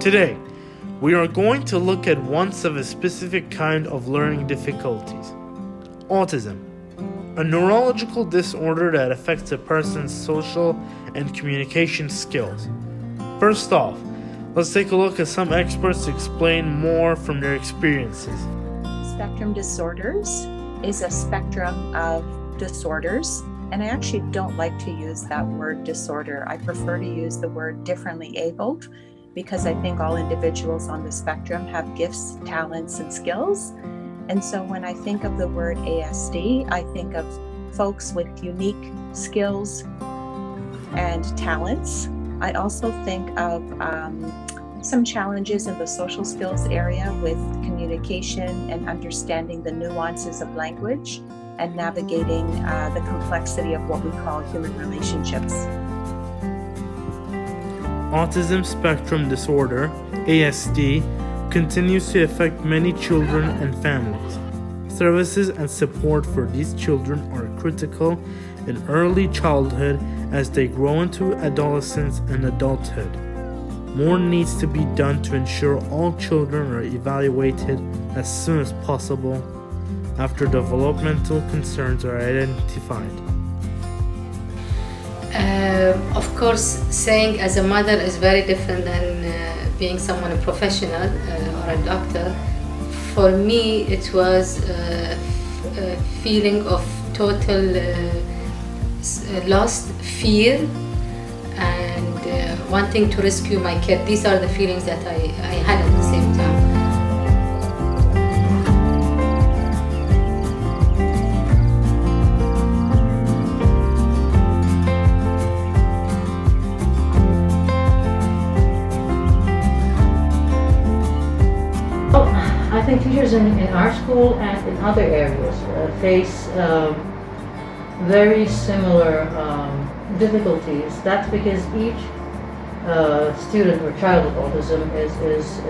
Today, we are going to look at one of a specific kind of learning difficulties, autism, a neurological disorder that affects a person's social and communication skills. First off, let's take a look at some experts to explain more from their experiences. Spectrum disorders is a spectrum of disorders, and I actually don't like to use that word disorder. I prefer to use the word differently abled because I think all individuals on the spectrum have gifts, talents, and skills. And so when I think of the word ASD, I think of folks with unique skills and talents. I also think of some challenges in the social skills area with communication and understanding the nuances of language and navigating the complexity of what we call human relationships. Autism spectrum disorder, ASD, continues to affect many children and families. Services and support for these children are critical in early childhood as they grow into adolescence and adulthood. More needs to be done to ensure all children are evaluated as soon as possible after developmental concerns are identified. Of course, saying as a mother is very different than being someone a professional or a doctor. For me, it was a feeling of total lost fear and wanting to rescue my kid. These are the feelings that I had at the same time. I think teachers in our school and in other areas face very similar difficulties. That's because each student or child with autism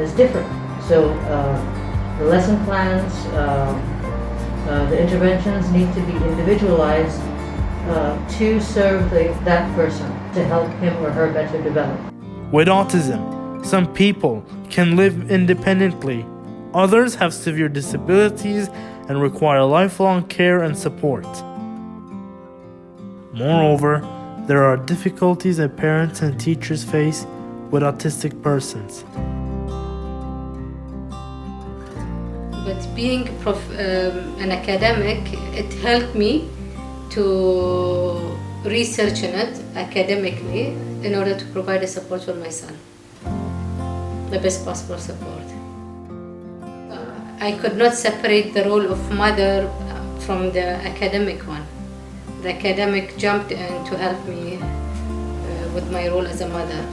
is different. So the lesson plans, the interventions need to be individualized to serve that person, to help him or her better develop. With autism, some people can live independently. Others have severe disabilities and require lifelong care and support. Moreover, there are difficulties that parents and teachers face with autistic persons. But being an academic, it helped me to research on it academically in order to provide a support for my son, the best possible support. I could not separate the role of mother from the academic one. The academic jumped in to help me with my role as a mother.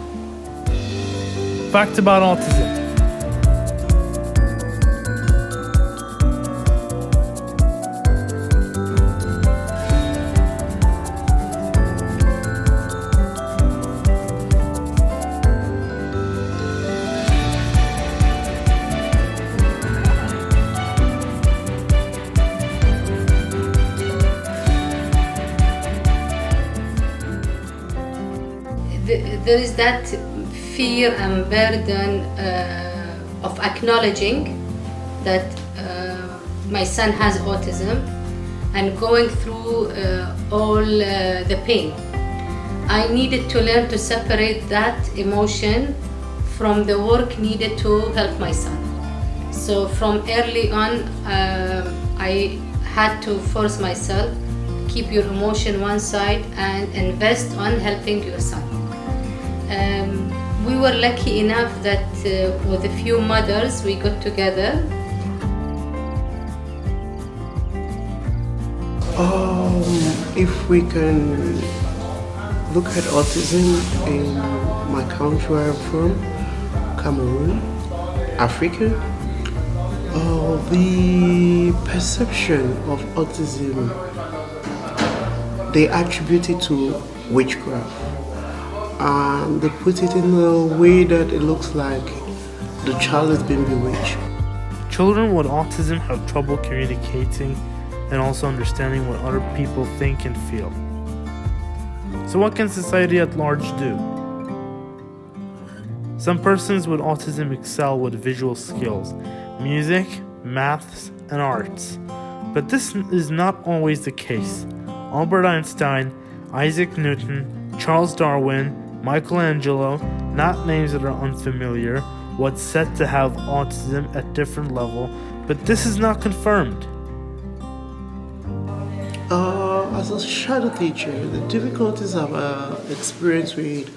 Fact about autism. There is that fear and burden of acknowledging that my son has autism and going through all the pain. I needed to learn to separate that emotion from the work needed to help my son. So from early on, I had to force myself, keep your emotion one side and invest on helping your son. We were lucky enough that with a few mothers we got together. If we can look at autism in my country where I'm from, Cameroon, Africa, the perception of autism, they attribute it to witchcraft. And they put it in a way that it looks like the child is being bewitched. Children with autism have trouble communicating and also understanding what other people think and feel. So what can society at large do? Some persons with autism excel with visual skills, music, maths, and arts. But this is not always the case. Albert Einstein, Isaac Newton, Charles Darwin, Michelangelo, not names that are unfamiliar, was said to have autism at different level, but this is not confirmed. As a shadow teacher, the difficulties I've experienced with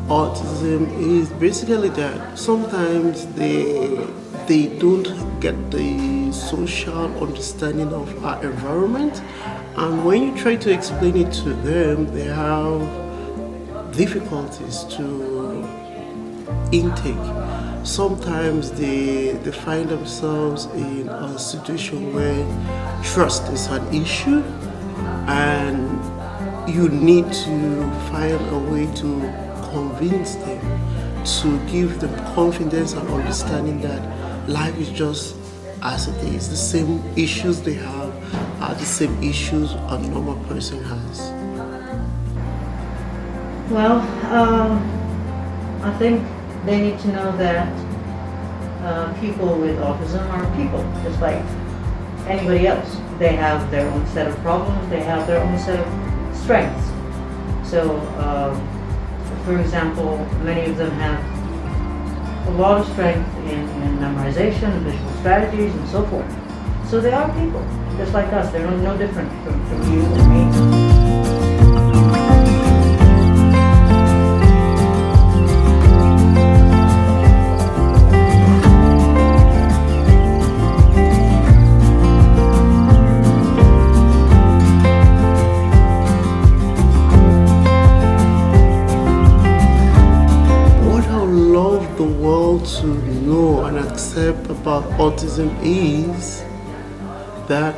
autism is basically that sometimes they don't get the social understanding of our environment, and when you try to explain it to them, they have difficulties to intake. Sometimes they find themselves in a situation where trust is an issue, and you need to find a way to convince them, to give them confidence and understanding that life is just as it is. The same issues they have are the same issues a normal person has. Well, I think they need to know that people with autism are people, just like anybody else. They have their own set of problems, they have their own set of strengths. So, for example, many of them have a lot of strength in memorization, visual strategies, and so forth. So they are people, just like us. They're no different from you or me. To know and accept about autism is that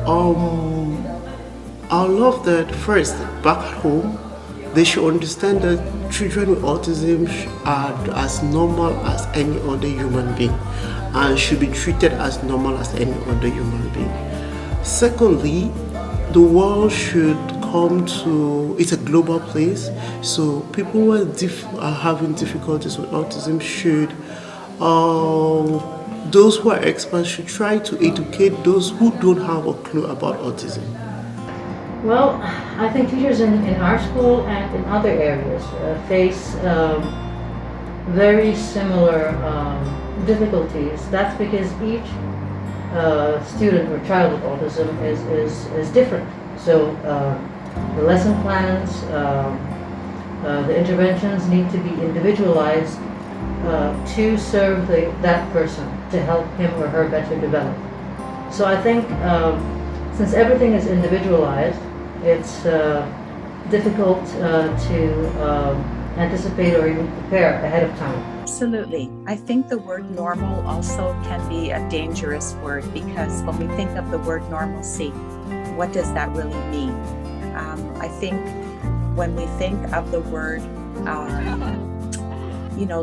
I love that first back at home they should understand that children with autism are as normal as any other human being and should be treated as normal as any other human being. Secondly, the world should come to, it's a global place, so people who are having difficulties with autism should, those who are experts should try to educate those who don't have a clue about autism. Well, I think teachers in our school and in other areas face very similar difficulties. That's because each student or child with autism is different. So the lesson plans, the interventions need to be individualized to serve that person, to help him or her better develop. So I think since everything is individualized, it's difficult to anticipate or even prepare ahead of time. Absolutely. I think the word normal also can be a dangerous word because when we think of the word normalcy, what does that really mean? I think when we think of the word,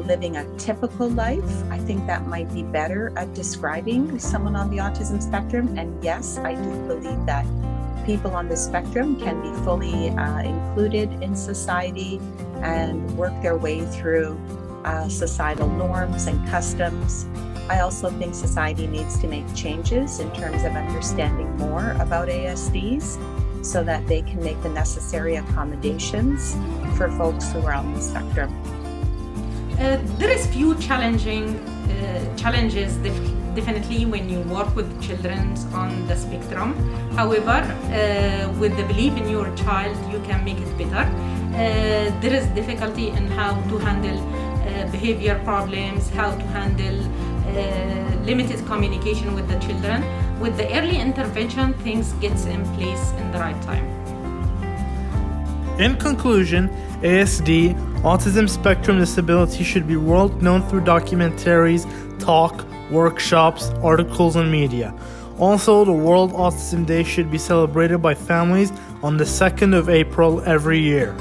living a typical life, I think that might be better at describing someone on the autism spectrum. And yes, I do believe that people on the spectrum can be fully included in society and work their way through societal norms and customs. I also think society needs to make changes in terms of understanding more about ASDs so that they can make the necessary accommodations for folks who are on the spectrum. There is few challenges definitely when you work with children on the spectrum. However, with the belief in your child, you can make it better. There is difficulty in how to handle behavior problems, how to handle limited communication with the children. With the early intervention, things gets in place in the right time. In conclusion, ASD, autism spectrum disability, should be world known through documentaries, talk, workshops, articles, and media. Also, the World Autism Day should be celebrated by families on the 2nd of April every year.